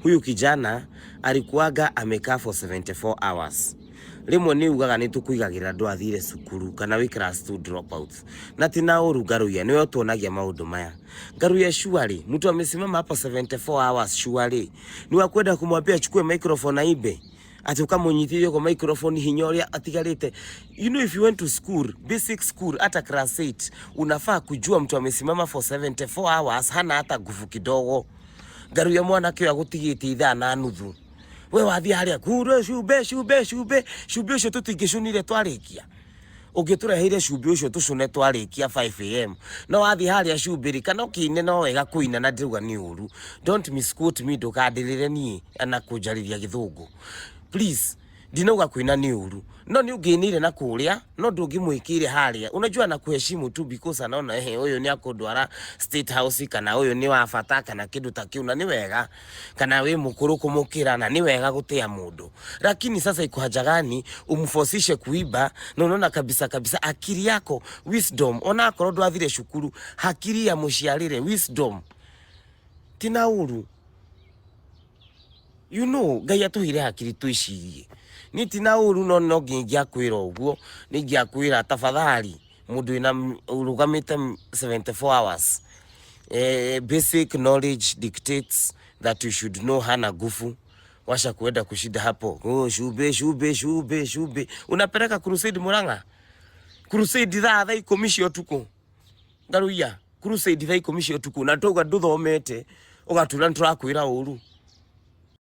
huyu kijana alikuwaga amekaa for 74 hours. Rimwe ni ugaga ni tukuigagira ndo athire cukuru kana we class 2 dropouts na tina uru Ngaruya niwe tuonagia maundu maya. Ngaruya shwari mtu amesimama hapa 74 hours shwari ni wakwenda kumwambia achukue microphone aibe ati ukamunyithirio kwa microphone hinyoria atigarite. You know, if you went to school, basic school hata class 8 unafaa kujua mtu amesimama for 74 hours hana hata nguvu kidogo. Ngaruya mwana kio agutigite ithaa na nuthu we wathi haria kure shube ucio tutingicunire twarikia ungitureheire shube ucio tucune twarikia 5 am no wathi haria shubiri kana ukine no wega kuina na ndiruga ni uru. Don't misquote me ndukandirire nie ana kunjariria githungu please. Dinauga kuina ni uru no ni unginire na kuria no ndungimwikire haria. Unajua na kuheshimu tu because anaona huyo ni akondwara State House kana huyo ni wa bata kana kindu ta kiu na ni wega kana we mukuru kumukira na ni wega gutia mundu. Lakini sasa iko haja gani umforcishe kuiba na unaona kabisa akili yako wisdom ona akoro ndwathire shukuru hakiri ya mushiarire wisdom tina uru. You know, Ngai atuhire hakiri tuicirie ni tina uru no ngingia kwira uguo ni ngia kwira tafadhali mundu ina urugamite 74 hours. Basic knowledge dictates that you should know hana gufu. Washa kuenda kushida hapo shube unapeleka crusade Murang'a, crusade thaa ikomishi tuko Ngaruya, crusade thaa ikomishi tuko na toga nduthomete ugatula nturakwira uru